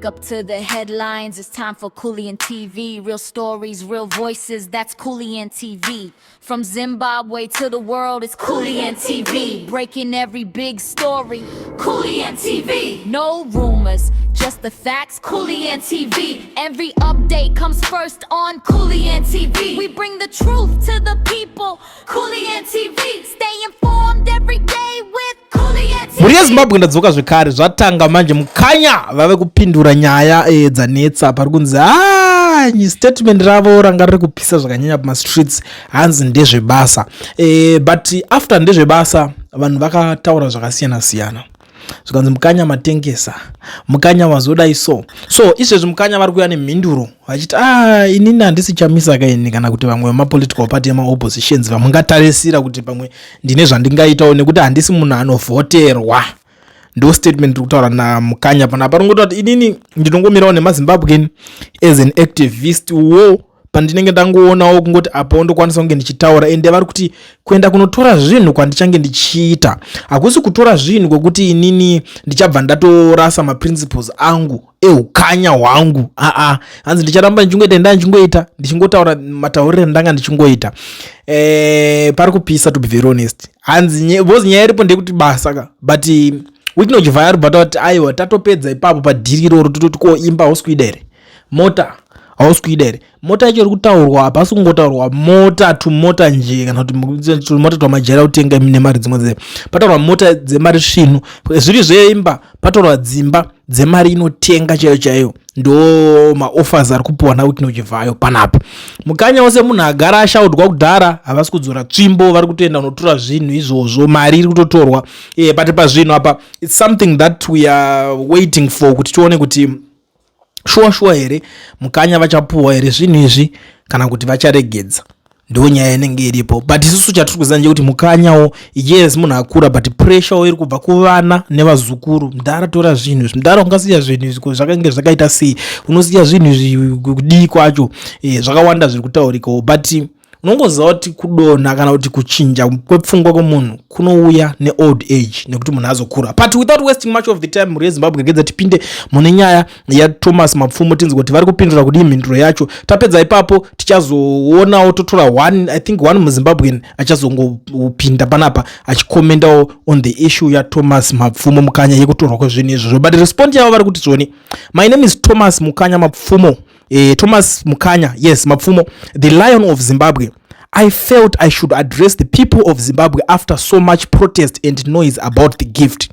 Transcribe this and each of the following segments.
Up to the headlines, it's time for Coolian TV. Real stories, real voices, that's Coolian TV. From Zimbabwe to the world, it's Coolian TV. Breaking every big story, Coolian TV. No rumors, just the facts, Coolian TV. Every update comes first on Coolian TV. We bring the truth to the people, Coolian TV. Stay informed every day with Coolian TV. Muri yeZimbabwe ndadzoka zvekare zvatanga manje mukanya vave kupindura nyaya dzanetsa pari kunzi statement ravo ranga riri kupisa zvakanyanya pamastreets hanzi ndezvebasa but after ndezvebasa vanhu vakataura zvakasiyana siyana zvikanzi mukanya matengesa mukanya wazodai so izvezvi mukanya vari kuuya nemhinduro vachiti inini handisi chamisa kaini kana kuti vamwe vemapolitical party emaoppositions vamungatarisira kuti pamwe ndine zvandingaitawo nekuti handisi munhu anovhoterwa. Ndo statement iri kutaura namukanya panapa ringoti kuti inini ndinongomirawo nemazimbabwean as an activist wo pandinenge ndangoonawo kungoti apo ndokwanisa kunge ndichitaura ende vari kuti kuenda kunotora zvinhu kwandichange ndichiita hakusi kutora zvinhu kwekuti inini ndichabva ndatorasa maprinciples angu eukanya hwangu hanzi ndicharamba ndichingotaura mataurire ndanga ndichingoita pari kupisa to be very honest hanzi bozi nyaya iripo ndekuti basa but wikinochivhaya ribata kuti aiwa tatopedza ipapo padhiri iroro tototi koimba hausikuida mota hausikuida here mota yacho iri kutaurwa hapasi kungotaurwa mota tumota nje kana kuti tumota twamajera kutenga nemari dzimwe dze pataurwa mota dzemari svinu zviri zveimba pataurwa dzimba dzemari inotenga chaiyo ndo maoffers ari kupuwa nawikinochivhayo panapa mukanya wose munhu agara ashaudwa kudhara havasi kudzora tsvimbo vari kutoenda kunotora zvinhu izvozvo mari iri kutotorwa but pazvinhu apa it's something that we are waiting for kuti tione kuti shuwa here mukanya vachapuwa here zvinhu izvi kana kuti vacharegedza ndo nyaya inenge iripo but isusu chatiri kuziva nje kuti mukanyawo yes munhu akura but pressure iri kubva kuvana nevazukuru mudhara tora zvinhu izvi mudhara ungasiya zvinhu izvi zvakange zvakaita sei unosiya zvinhu izvi kudii kwacho zvakawanda zviri kutaurikawo but unongoziva kuti kudonha kana kuti kuchinja kwepfungwa kwemunhu kunouya neold age nekuti munhu azokura but without wasting much of the time muri yeZimbabwe gedza tipinde mune nyaya yaThomas Mapfumo tinzi kuti vari kupindura kuti mhinduro yacho tapedza ipapo tichazoonawo totora one muZimbabwean achazongopinda panapa achikomendawo on the issue yaThomas Mapfumo mukanya yekutorwa kwezvinhu izvozvo but respond yavo vari kuti zvoni my name is Thomas Mukanya Mapfumo Thomas Mukanya, yes, Mapfumo, the Lion of Zimbabwe. I felt I should address the people of Zimbabwe after so much protest and noise about the gift.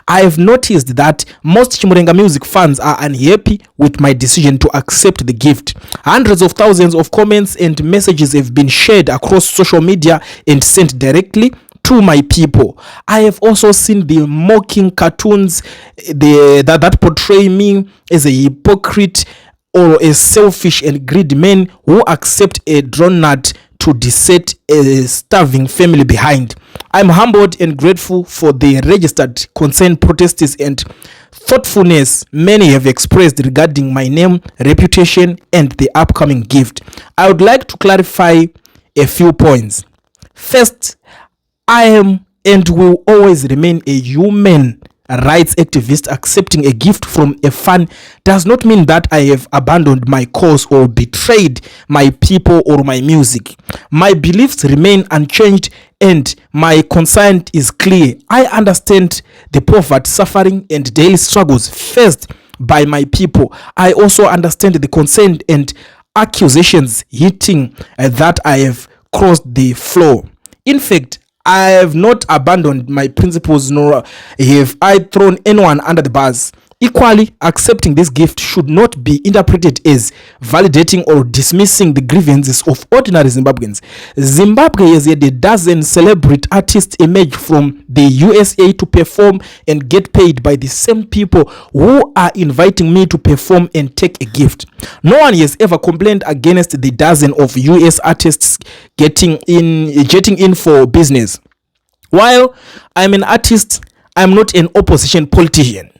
I have noticed that most Chimurenga music fans are unhappy with my decision to accept the gift. Hundreds of thousands of comments and messages have been shared across social media and sent directly to my people. I have also seen the mocking cartoons that portray me as a hypocrite or a selfish and greedy man who accept a drone nut to desert a starving family behind. I'm humbled and grateful for the registered concerned protesters and thoughtfulness many have expressed regarding my name, reputation, and the upcoming gift. I would like to clarify a few points. First, I am and will always remain a human rights activist. Accepting a gift from a fan does not mean that I have abandoned my cause or betrayed my people or my music. My beliefs remain unchanged and my concern is clear. I understand the poverty, suffering and daily struggles faced by my people. I also understand the concern and accusations hitting that I have crossed the floor. In fact, I have not abandoned my principles nor have I thrown anyone under the bus. Equally, accepting this gift should not be interpreted as validating or dismissing the grievances of ordinary Zimbabweans. Zimbabwe has had a dozen celebrity artists emerge from the USA to perform and get paid by the same people who are inviting me to perform and take a gift. No one has ever complained against the dozen of US artists jetting in for business. While I'm an artist, I'm not an opposition politician.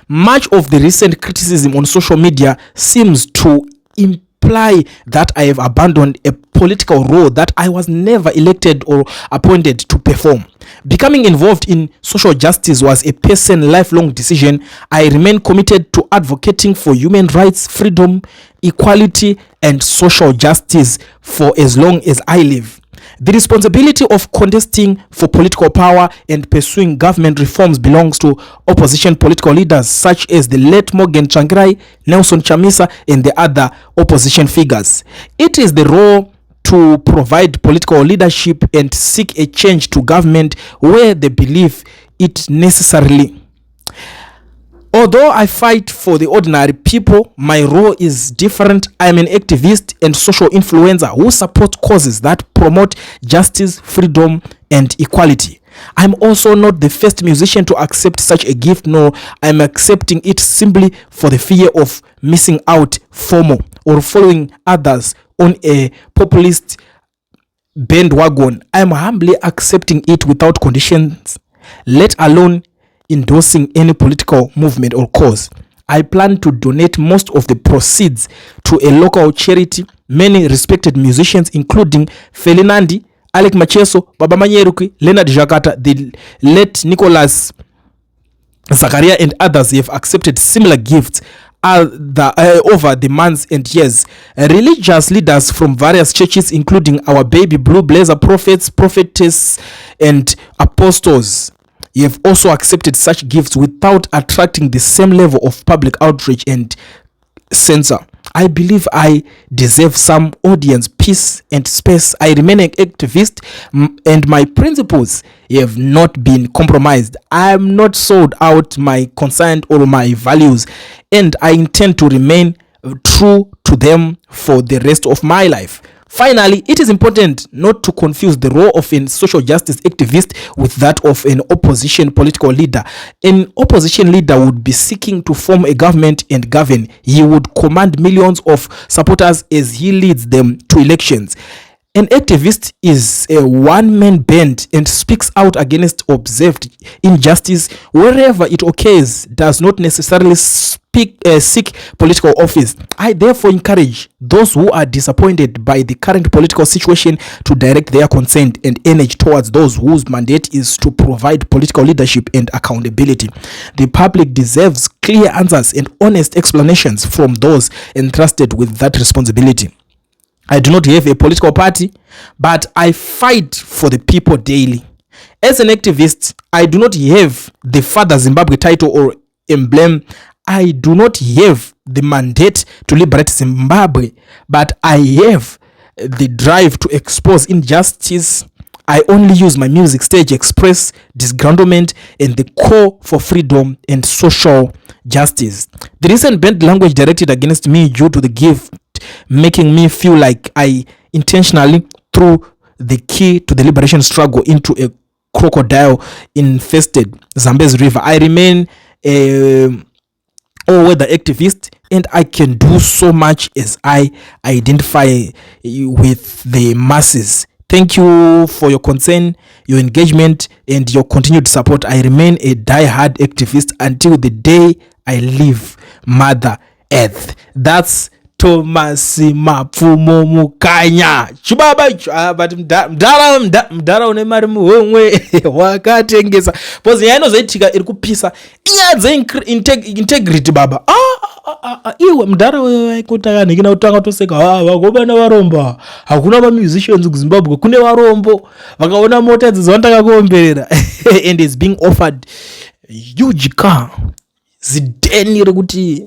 Much of the recent criticism on social media seems to imply imply that I have abandoned a political role that I was never elected or appointed to perform. Becoming involved in social justice was a personal lifelong decision. I remain committed to advocating for human rights, freedom, equality, and social justice for as long as I live. The responsibility of contesting for political power and pursuing government reforms belongs to opposition political leaders such as the late Morgan Tsvangirai, Nelson Chamisa, and the other opposition figures. It is the role to provide political leadership and seek a change to government where they believe it necessarily. Although I fight for the ordinary people, my role is different. I am an activist and social influencer who supports causes that promote justice, freedom, and equality. I'm also not the first musician to accept such a gift, nor I'm accepting it simply for the fear of missing out FOMO or following others on a populist bandwagon. I'm humbly accepting it without conditions, let alone endorsing any political movement or cause. I plan to donate most of the proceeds to a local charity. Many respected musicians, including Felinandi, Alec Macheso, Baba Manyeruki, Leonard Jakata, the late Nicholas Zakaria, and others have accepted similar gifts over the months and years. Religious leaders from various churches, including our baby blue blazer prophets, prophetess, and apostles, you have also accepted such gifts without attracting the same level of public outreach and censor. I believe I deserve some audience, peace, and space. I remain an activist, and my principles have not been compromised. I am not sold out my consent or my values, and I intend to remain true to them for the rest of my life. Finally, it is important not to confuse the role of a social justice activist with that of an opposition political leader. An opposition leader would be seeking to form a government and govern. He would command millions of supporters as he leads them to elections. An activist is a one-man band and speaks out against observed injustice wherever it occurs, does not necessarily seek political office. I therefore encourage those who are disappointed by the current political situation to direct their consent and energy towards those whose mandate is to provide political leadership and accountability. The public deserves clear answers and honest explanations from those entrusted with that responsibility. I do not have a political party, but I fight for the people daily. As an activist, I do not have the Father Zimbabwe title or emblem. I do not have the mandate to liberate Zimbabwe, but I have the drive to expose injustice. I only use my music stage express disgruntlement and the call for freedom and social justice. The recent banned language directed against me due to the gift making me feel like I intentionally threw the key to the liberation struggle into a crocodile infested Zambezi River. I remain a all-weather activist, and I can do so much as I identify with the masses. Thank you for your concern, your engagement, and your continued support. I remain a die-hard activist until the day I leave Mother Earth. That's Thomas Mapfumo Mukanya chibaba icho but mdara une mari muhomwe wakatengesa pozi yainozoitika iri kupisa inyaya integrity baba iwe mdara waikotakanhikina kutanga toseka vakobana varomba hakuna vamusicians kuzimbabwe kune varombo vakaona mota idzi dzavandakakomberera and is being offered huge car zidheni rekuti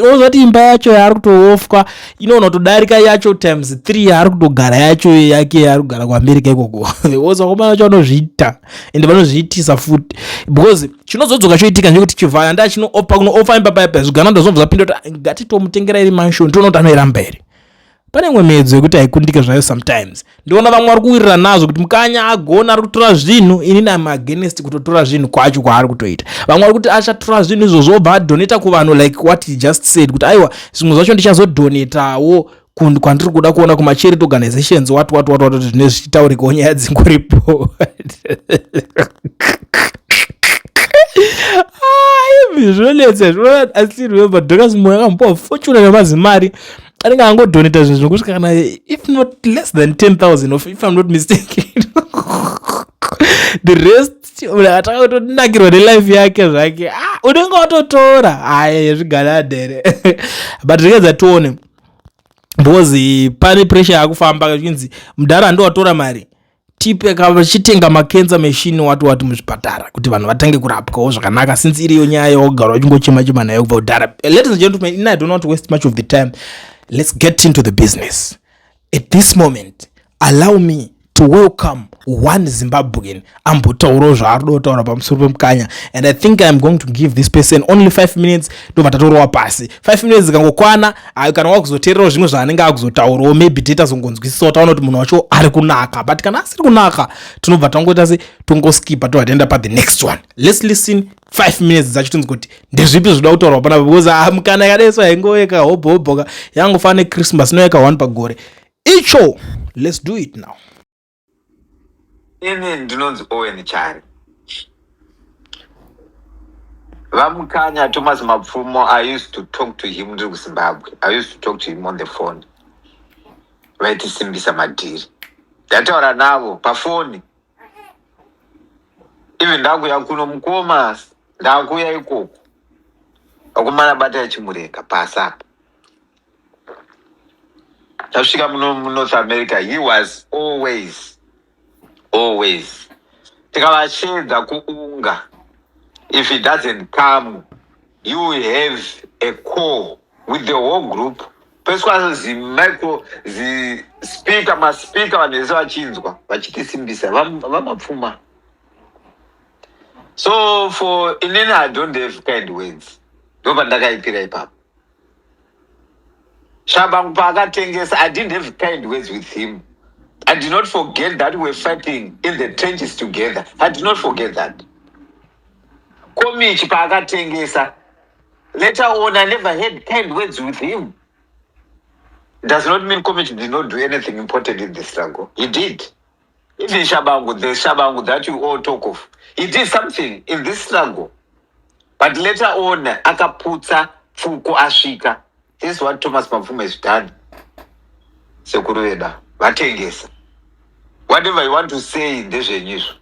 unozati imba yacho yaari kutoofwa inoona kutodarika yacho times 3 yaari kutogara yacho yake yaari kugara kuamerica ikoko ozakomana vacho vanozviita ende vanozviitisa futi because chinozodzoka choitika ndekuti chivhaya ndaa kunooffa imba paya zvigana ndozobva zvapinda kuti ngatitomutengera iri mansion toona kuti anoiramba here pane imwe medzo yekuti haikundike zvayo sometimes ndiona vamwe vari kuwirira nazvo kuti mukanya agona ari kutora zvinhu inini am against kutotora zvinhu kwacho kwaari kutoita vamwe vari kuti achatora zvinhu izvozvo obva adoneta kuvanhu like what he just said kuti aiwa zvimwe zvacho ndichazodonetawo kwandiri kuda kuona kumacharity organizations what zvine zvichitaurikawo nyaya dzingoripo I still remember Dorcas Moyo akambowa fortune nemazimari anenge angodoneta zvinhu zvokusvika kana if not less than 10,000 of if I'm not mistaken. The rest ataka kutonakirwa nelife yake zvake unenge watotora zviganadhere. But rekedza tione because pane pressure yakufamba chinzi mudhara ndo watora mari tipe vachitenga makenza machine wati muzvipatara kuti vanhu vatange kurapwawo zvakanaka since iriyo nyaya yogara uchingochema nayo kubva kudhara. Ladies and gentlemen, I do not waste much of the time. Let's get into the business. At this moment, allow me to welcome one Zimbabwean ambotauro zvaarikutaura pamusoro pemukanya, and I think I'm going to give this person only 5 minutes ndo vatatorowa pasi. 5 minutes zikangokwana kana wakuzoteererawo zvimwe zvaanenge akuzotaurawo maybe titazongonzwisisawo taona kuti munhu wacho ari kunaka, but kana asiri kunaka tinobva tangoita se tongoskipa tobva pa the next one. Let's listen 5 minutes dzacho tinzi kuti ndezvipi zvida kutaurwa panapa because mukana yakadaiswa yaingoweka hobhohobhoka yangofana nechristmas inoyeka 1 pagore icho. Let's do it now. Ini ndinonzi Owen Chari. Vamukanya Thomas Mapfumo, I used to talk to him in Zimbabwe. I used to talk to him on the phone. Vaiti Simbisa Madiri. Ndataura navo pafoni. Even ndakuya kuno mukoma, ndakuya ikoko. Akumana bata yachimureka pasa. Tasvika muno North America, he was always tikavashedza kuunga. If he doesn't come, you have a call with the whole group. Peswa zimicro speaker maspika vanhu vese vachinzwa vachitisimbisa vamapfuma. So for inini I don't have kind words. Ndopa ndakaipira ipapo. Shabangu paakatengesa, I didn't have kind words with him. I did not forget that we were fighting in the trenches together. I did not forget that. Komichi paakatengesa. Later on, I never had kind words with him. Does not mean Komichi did not do anything important in the struggle. He did. Even Shabangu, the Shabangu that you all talk of, he did something in this struggle. But later on, akaputsa pfuko asvika. This is what Thomas Mapfumo has done. Sekuru Veda, vatengesa. Whatever you want to say in this news.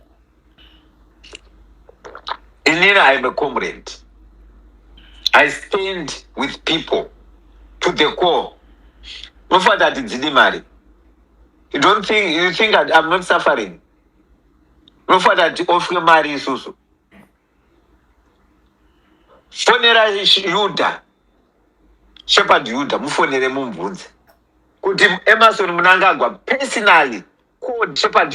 Inina, I am a comrade. I stand with people to the core. No for that it's Zidimari. You think that I'm not suffering. No for that offer Mari Susu. Fonera Yuda. Shepherd Yuda, mufonere mumbunze. Kuti Emerson Mnangagwa personally called Shepherd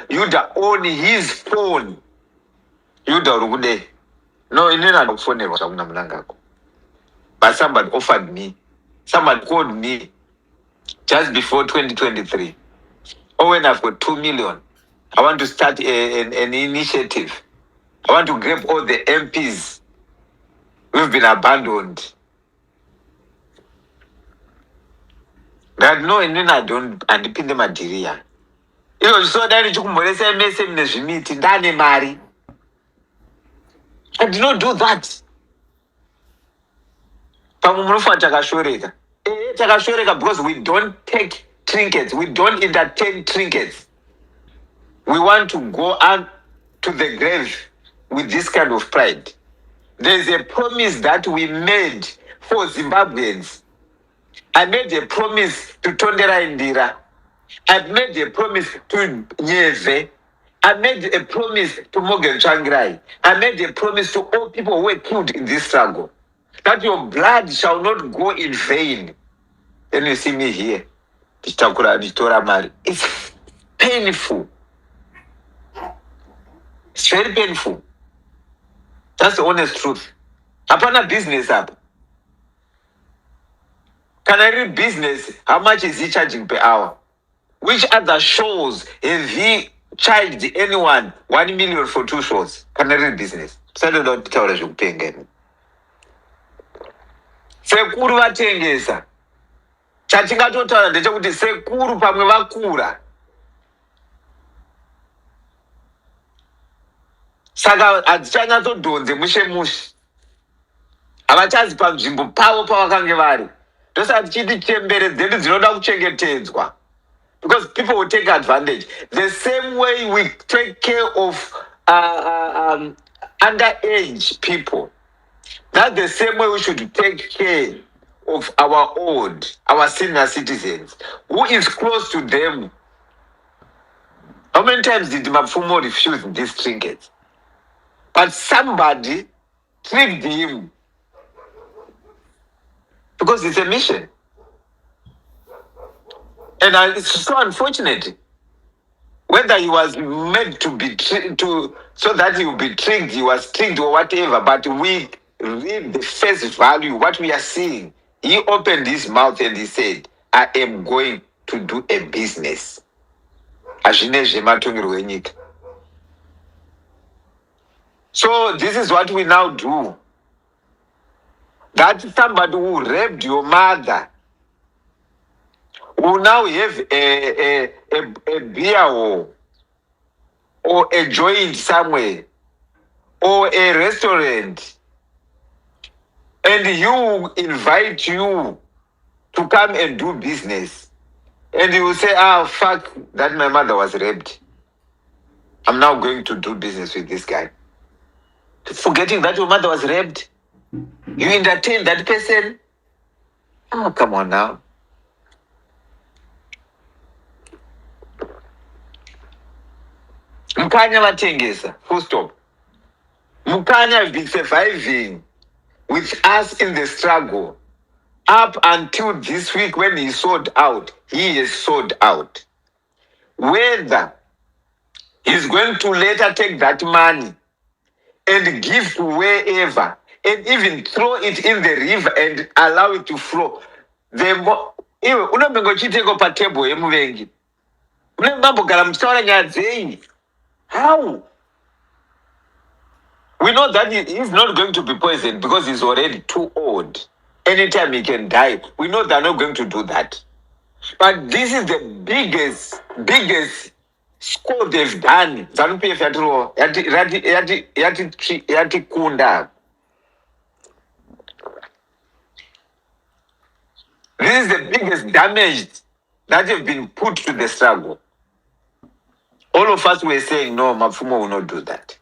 Yuda on his phone. Yuda Rugude. No, inena kufonerwa sakuna Mnangagwa. But somebody offered me. Somebody called me just before 2023. Oh, when I've got 2 million, I want to start an initiative. I want to grab all the MPs who've been abandoned. That no, I don't underpin them at Diria. You know, so that you can message meeting, Danny Mari. I did not do that. Because we don't take trinkets, we don't entertain trinkets. We want to go on to the grave with this kind of pride. There's a promise that we made for Zimbabweans. I made a promise to Tondera Indira. I made a promise to Nyeve. I made a promise to Morgan Changrai. I made a promise to all people who were killed in this struggle. That your blood shall not go in vain. Then you see me here. It's painful. It's very painful. That's the honest truth. Hapana business up. Can I read business? How much is he charging per hour? Which other shows have he charged anyone 1 million for 2 shows? Can I read business? Sekuru vatengesa. Chatingatotaura ndechekuti sekuru pamwe vakura. Saka hadzichanyatso mushe mushe. Havachazi panzvimbo pavo pavakange vari. ndosati chiti chembere dzedu dzinoda kuchengetedzwa, because people will take advantage. The same way we take care of underage people, that's the same way we should take care of our old, our senior citizens. Who is close to them? How many times did Mapfumo refuse these trinkets? But somebody tricked him, because it's a mission. And it's so unfortunate. Whether he was made to be so that he would be tricked, he was tricked or whatever, but we read the face value, what we are seeing. He opened his mouth and he said, I am going to do a business. So this is what we now do. That somebody who raped your mother will now have a beer hall or a joint somewhere or a restaurant, and you invite you to come and do business, and you will say, fuck that my mother was raped, I'm now going to do business with this guy. Forgetting that your mother was raped, you entertain that person. Oh, come on now. Mukanya vatengesa, full stop. Mukanya has been surviving with us in the struggle up until this week when he sold out. He is sold out. Whether he's going to later take that money and give to wherever and even throw it in the river and allow it to flow. How? We know that he's not going to be poisoned because he's already too old. Anytime he can die. We know they're not going to do that. But this is the biggest score they've done. ZANU-PF yati kunda. This is the biggest damage that have been put to the struggle. All of us were saying, no, Mapfumo will not do that.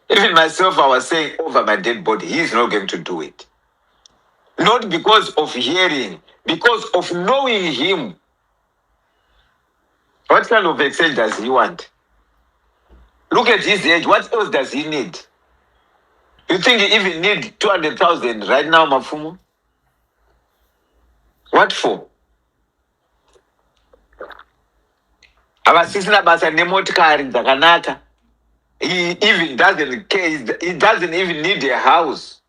Even myself, I was saying over my dead body, he is not going to do it. Not because of hearing, because of knowing him. What kind of exchange does he want? Look at his age. What else does he need? You think he even needs 200,000 right now, Mapfumo? What for? Avasisina basa nemotikari dzakanaka. He even doesn't care. He doesn't even need a house.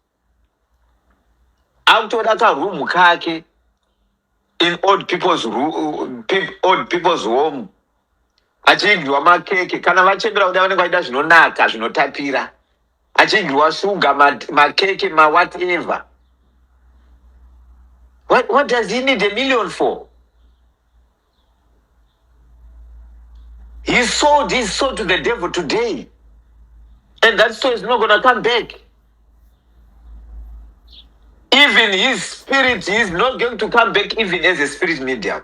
Autoda ka room kake in old people's home. Achigwa makeke kana vachembera kuti vanenge vaita zvinonaka zvinotapira. Achigwa sugar makeke whatever. What does he need $1 million for? He sold his soul to the devil today. And that soul is not going to come back. Even his spirit is not going to come back even as a spirit medium.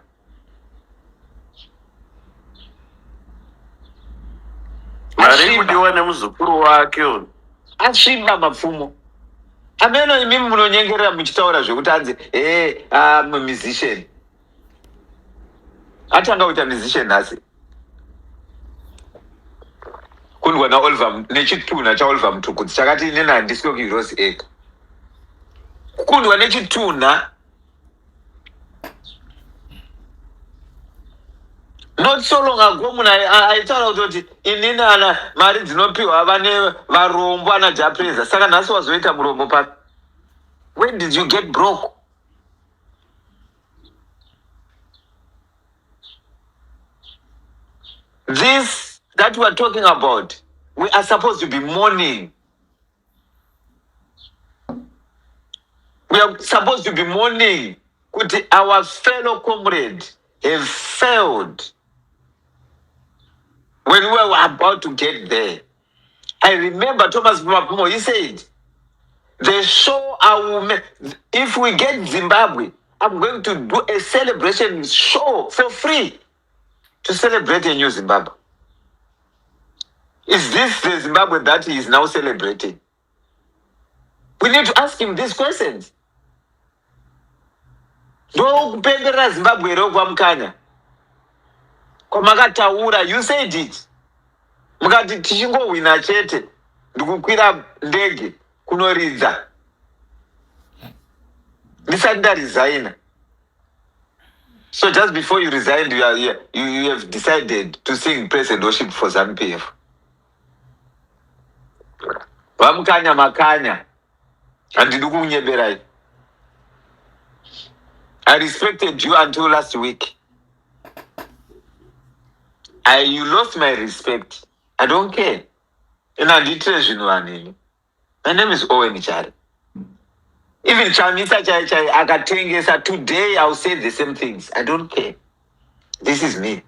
Ashimba Mapfumo. Ameno imimi munonyengerera muchitaura zvekuti anzi I'm a musician. Atanga kuita musician nhasi. Kundwa na Oliver nechituna cha Oliver Mtukudzi chakati inena handisiko kuRose Egg. Kundwa nechituna. Not so long ago muna aitaura kuti inini ana mari dzinopiwa vane varombo ana Japreza. Saka nhasi wazoita murombo papi. When did you get broke? This that we are talking about, we are supposed to be mourning. We are supposed to be mourning. Our fellow comrades have failed when we were about to get there. I remember Thomas Mapfumo, he said, the show I will make, if we get Zimbabwe, I'm going to do a celebration show for free to celebrate a new Zimbabwe. Is this the Zimbabwe that he is now celebrating? We need to ask him these questions. Ndokupembera Zimbabwe rokwamukanya kwamakataura, you said it. Mukati tichingowina chete ndikukwira ndege kunoridza ndisati ndaresigna. So just before you resigned, you have decided to sing praise and worship for ZANU-PF. Vamukanya makanya handidi kukunyeberai. I respected you until last week. You lost my respect. I don't care. And I did my name is Owen Chari. Even Chamisa Chai Akatengesa, today I'll say the same things. I don't care. This is me.